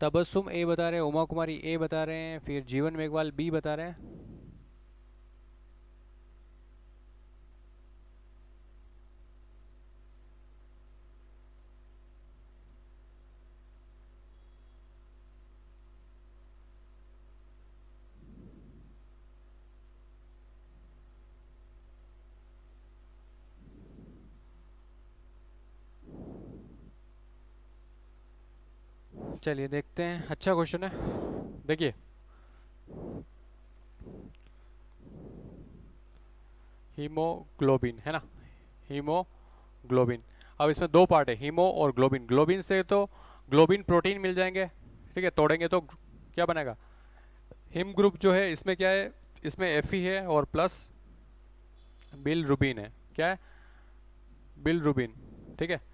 तबस्सुम ए बता रहे हैं, उमा कुमारी ए बता रहे हैं, फिर जीवन मेघवाल बी बता रहे हैं। चलिए देखते हैं, अच्छा क्वेश्चन है। देखिए हीमोग्लोबिन है ना, हीमोग्लोबिन। अब इसमें दो पार्ट है, हीमो और ग्लोबिन। ग्लोबिन से तो ग्लोबिन प्रोटीन मिल जाएंगे, ठीक है, तोड़ेंगे तो क्या बनेगा, हिम ग्रुप जो है इसमें क्या है, इसमें एफ है और प्लस बिलरुबिन है। क्या है, बिलरुबिन, ठीक है।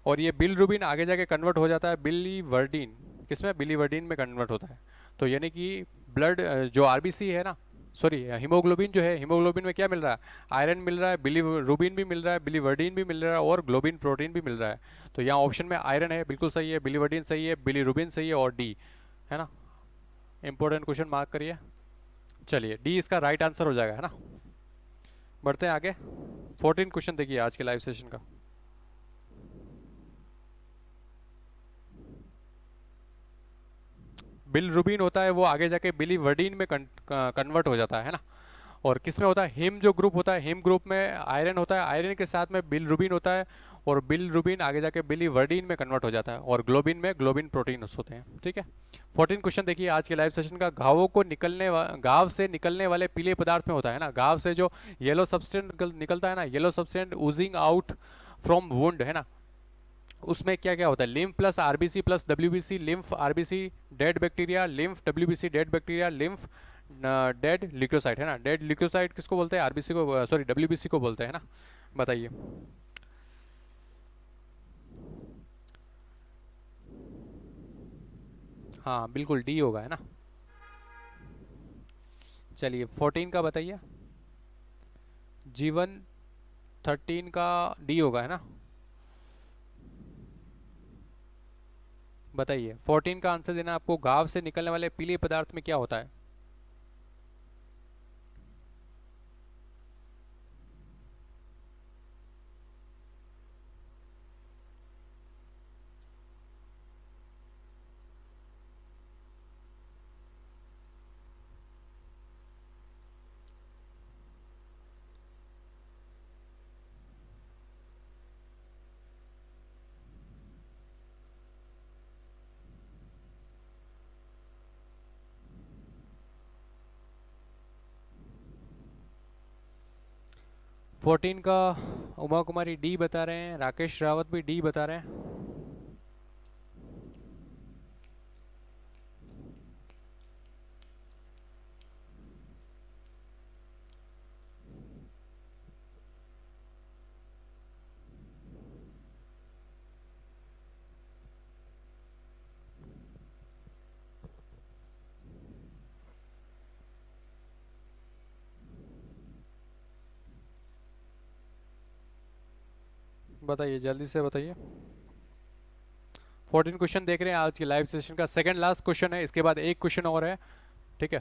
और ये बिलरुबिन आगे जाके कन्वर्ट हो जाता है बिलीवर्डिन, किसमें, बिलीवर्डिन में कन्वर्ट होता है। तो यानी कि ब्लड जो आरबीसी है ना, सॉरी हीमोग्लोबिन जो है, हीमोग्लोबिन में क्या मिल रहा है, आयरन मिल रहा है, बिलीरुबिन भी मिल रहा है, बिलीवर्डिन भी मिल रहा है और ग्लोबिन प्रोटीन भी मिल रहा है। तो यहाँ ऑप्शन में आयरन है, बिल्कुल सही है, बिलीवर्डिन सही है, बिलीरुबिन सही है और डी है ना। इंपॉर्टेंट क्वेश्चन मार्क करिए। चलिए डी इसका राइट आंसर हो जाएगा, है ना। बढ़ते हैं आगे। 14 क्वेश्चन देखिए आज के लाइव सेशन का। बिलरुबिन होता है वो आगे जाके बिलीवर्डिन में कन्वर्ट हो जाता है ना। और किस में होता है, हिम जो ग्रुप होता है, हिम ग्रुप में आयरन होता है, आयरन के साथ में बिलरुबिन होता है और बिलरुबिन आगे जाके बिलीवर्डिन में कन्वर्ट हो जाता है और ग्लोबिन में ग्लोबिन प्रोटीन होते हैं, ठीक है। 14 क्वेश्चन देखिए आज के लाइव सेशन का। घावों को घाव से निकलने वाले पीले पदार्थ में होता है ना, घाव से जो येलो सब्सटेंस निकलता है ना, yellow substance oozing out from wound है ना, उसमें क्या क्या होता है, lymph plus RBC plus WBC, lymph RBC dead bacteria, lymph WBC dead bacteria, lymph dead leucocyte है ना। डेड ल्यूकोसाइट किसको बोलते हैं, आरबीसी को, सॉरी डब्ल्यूबीसी को बोलते हैं ना। बताइए। हाँ बिल्कुल डी होगा, है ना। चलिए 14 का बताइए। जीवन 13 का डी होगा, है ना। बताइए 14 का आंसर देना आपको। घाव से निकलने वाले पीले पदार्थ में क्या होता है। 14 का उमा कुमारी डी बता रहे हैं, राकेश रावत भी डी बता रहे हैं। बताइए जल्दी से बताइए। 14 क्वेश्चन देख रहे हैं आज के लाइव सेशन का। सेकंड लास्ट क्वेश्चन है, इसके बाद एक क्वेश्चन और है, ठीक है।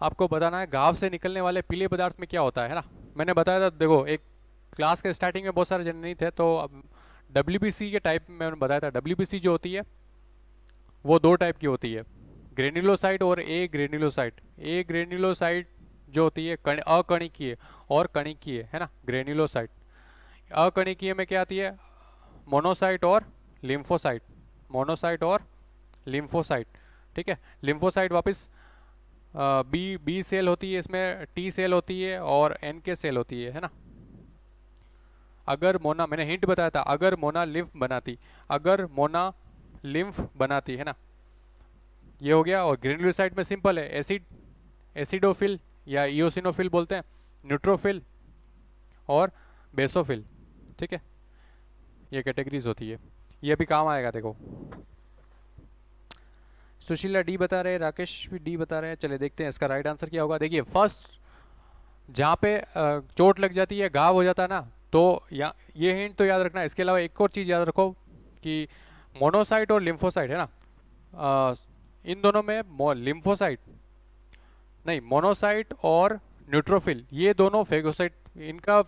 आपको बताना है घाव से निकलने वाले पीले पदार्थ में क्या होता है ना। मैंने बताया था, देखो एक क्लास के स्टार्टिंग में बहुत सारे जन नहीं थे, तो अब डब्ल्यूबीसी के टाइप में मैंने बताया था। डब्ल्यूबीसी जो होती है वो दो टाइप की होती है, ग्रेन्युलोसाइट और ए ग्रेन्युलोसाइट। ए ग्रेन्युलोसाइट जो होती है अकणिकीय और कणिकीय, है ना, ग्रेन्युलोसाइट। अकणिकीय में क्या आती है, मोनोसाइट और लिम्फोसाइट, मोनोसाइट और लिम्फोसाइट, ठीक है। लिम्फोसाइट वापस बी बी सेल होती है, इसमें टी सेल होती है और एन के सेल होती है ना। अगर मोना, मैंने हिंट बताया था, अगर मोना लिम्फ बनाती, अगर मोना लिम्फ बनाती, है ना, ये हो गया। और ग्रेन्युलोसाइट में सिंपल है, एसिड, एसिडोफिल या इओसिनोफिल बोलते हैं, न्यूट्रोफिल और बेसोफिल, ठीक है। ये कैटेगरीज होती है, ये भी काम आएगा देखो। सुशीला डी बता रहे हैं, राकेश भी डी बता रहे हैं। चले देखते हैं इसका राइट आंसर क्या होगा। देखिए फर्स्ट जहाँ पे चोट लग जाती है, घाव हो जाता है ना, तो ये हिंट तो याद रखना। इसके अलावा एक और चीज़ याद रखो कि मोनोसाइट और लिम्फोसाइट है ना, इन दोनों में लिम्फोसाइट नहीं, मोनोसाइट और न्यूट्रोफिल, ये दोनों फेगोसाइट, इनका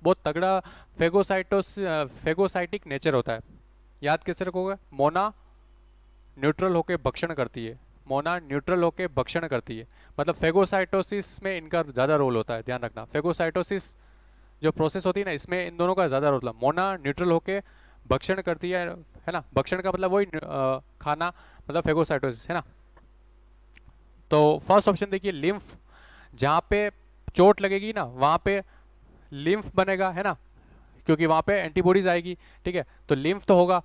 बहुत तगड़ा फेगोसाइटिक नेचर होता है। याद कैसे रखोगे? मोना न्यूट्रल होके भक्षण करती है, मोना न्यूट्रल होके भक्षण करती है, मतलब फेगोसाइटोसिस में इनका ज़्यादा रोल होता है, ध्यान रखना। फेगोसाइटोसिस जो प्रोसेस होती है ना, इसमें इन दोनों का ज़्यादा रोल होता है। मोना न्यूट्रल होके भक्षण करती है ना, भक्षण का मतलब वही खाना, मतलब फेगोसाइटोसिस है ना। तो फर्स्ट ऑप्शन देखिए, लिम्फ, जहाँ पे चोट लगेगी ना वहाँ पे लिम्फ बनेगा है ना, क्योंकि वहाँ पे एंटीबॉडीज आएगी, ठीक है, तो लिम्फ तो होगा,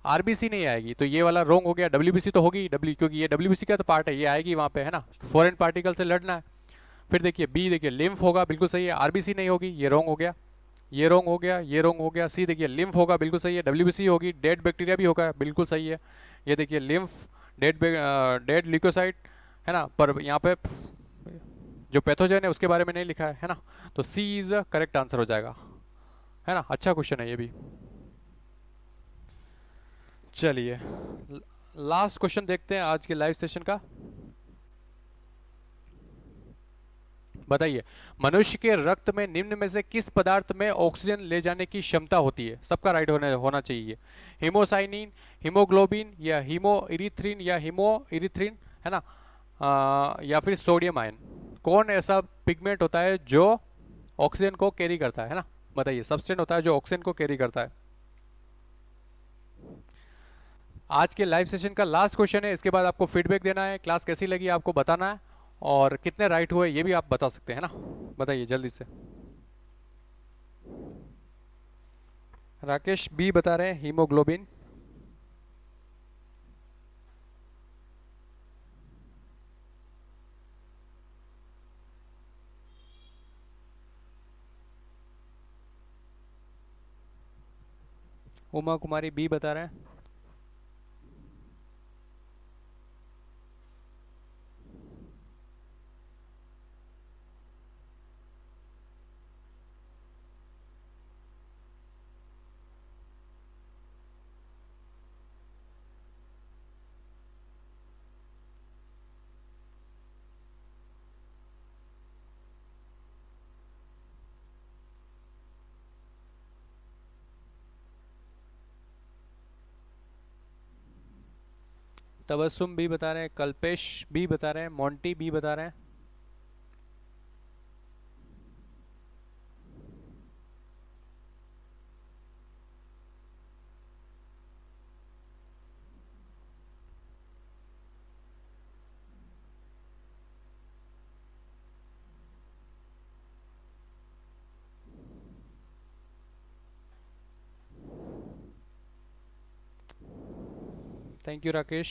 आरबीसी नहीं आएगी, तो ये वाला रोंग हो गया। डब्ल्यूबीसी तो होगी, डब्ल्यू, क्योंकि ये डब्ल्यूबीसी का तो पार्ट है, ये आएगी वहाँ पे है ना, फॉरेन पार्टिकल से लड़ना है। फिर देखिए बी, देखिए लिम्फ होगा, बिल्कुल सही है, आरबीसी नहीं होगी, ये रोंग हो गया, ये रोंग हो गया, ये रोंग हो गया। सी देखिए लिम्फ होगा, बिल्कुल सही है, डब्ल्यूबीसी होगी, डेड बैक्टीरिया भी होगा, बिल्कुल सही है। ये देखिए लिम्फ, डेड ल्यूकोसाइट है ना, पर यहाँ पे जो पैथोजन है उसके बारे में नहीं लिखा है ना, तो सी इज करेक्ट आंसर हो जाएगा, है ना। अच्छा क्वेश्चन है ये भी। चलिए लास्ट क्वेश्चन देखते हैं आज के लाइव सेशन का। बताइए, मनुष्य के रक्त में निम्न में से किस पदार्थ में ऑक्सीजन ले जाने की क्षमता होती है? सबका राइट होना चाहिए। हीमोसाइनिन, हीमोग्लोबिन, या हीमो इरिथ्रिन, या हीमो इरिथ्रिन है ना, या फिर सोडियम आयन। कौन ऐसा पिगमेंट होता है जो ऑक्सीजन को कैरी करता है ना? बताइए, सब्सटेंस होता है जो ऑक्सीजन को कैरी करता है। आज के लाइव सेशन का लास्ट क्वेश्चन है, इसके बाद आपको फीडबैक देना है, क्लास कैसी लगी आपको बताना है, और कितने राइट हुए ये भी आप बता सकते हैं ना। बताइए जल्दी से। राकेश बी बता रहे हैं, हीमोग्लोबिन। उमा कुमारी बी बता रहे हैं। तबस्सुम बी बता रहे हैं, कल्पेश बी बता रहे हैं, मोंटी बी बता रहे हैं। Thank you Rakesh.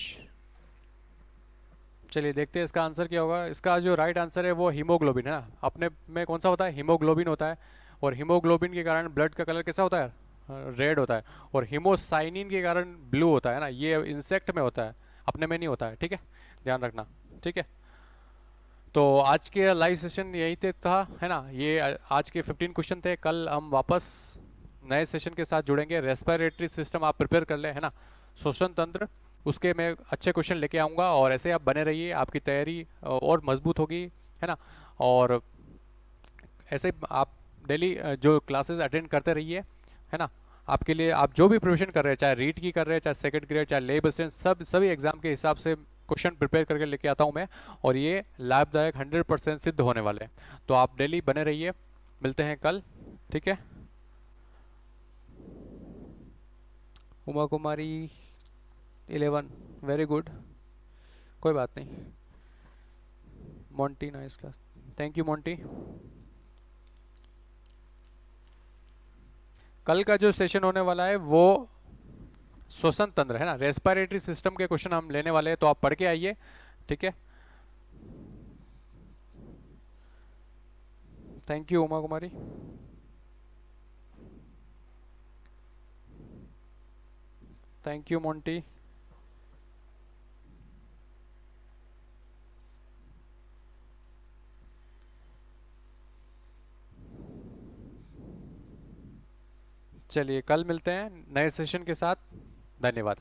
चलिए देखते हैं इसका आंसर क्या होगा। इसका जो राइट आंसर है वो हीमोग्लोबिन है ना। अपने में कौन सा होता है? हीमोग्लोबिन होता है, और हीमोग्लोबिन के कारण ब्लड का कलर कैसा होता है? रेड होता है। और हीमोसाइनिन के कारण ब्लू होता है ना। ये इंसेक्ट में होता है, अपने में नहीं होता है, ठीक है, ध्यान रखना, ठीक है। तो आज के लाइव सेशन यही तक था, है ना। ये आज के 15 क्वेश्चन थे। कल हम वापस नए सेशन के साथ जुड़ेंगे। रेस्पिरेटरी सिस्टम आप प्रिपेयर कर ले, है ना, श्वसन तंत्र, उसके मैं अच्छे क्वेश्चन लेके आऊँगा, और ऐसे आप बने रहिए, आपकी तैयारी और मजबूत होगी, है ना। और ऐसे आप डेली जो क्लासेस अटेंड करते रहिए, है ना। आपके लिए आप जो भी प्रिपरेशन कर रहे हैं, चाहे रीट की कर रहे हैं, चाहे सेकंड ग्रेड, चाहे लेब असिस्टेंट, सभी एग्जाम के हिसाब से क्वेश्चन प्रिपेयर करके लेके आता हूँ मैं, और ये लाभदायक 100% सिद्ध होने वाले हैं। तो आप डेली बने रहिए, मिलते हैं कल, ठीक है। उमा कुमारी 11, वेरी गुड, कोई बात नहीं। Monty nice class, thank you Monty. कल का जो सेशन होने वाला है वो श्वसन तंत्र है ना, रेस्पिरेटरी सिस्टम के क्वेश्चन हम लेने वाले हैं, तो आप पढ़ के आइए, ठीक है। Thank you Uma Kumari. Thank you Monty. चलिए कल मिलते हैं नए सेशन के साथ। धन्यवाद।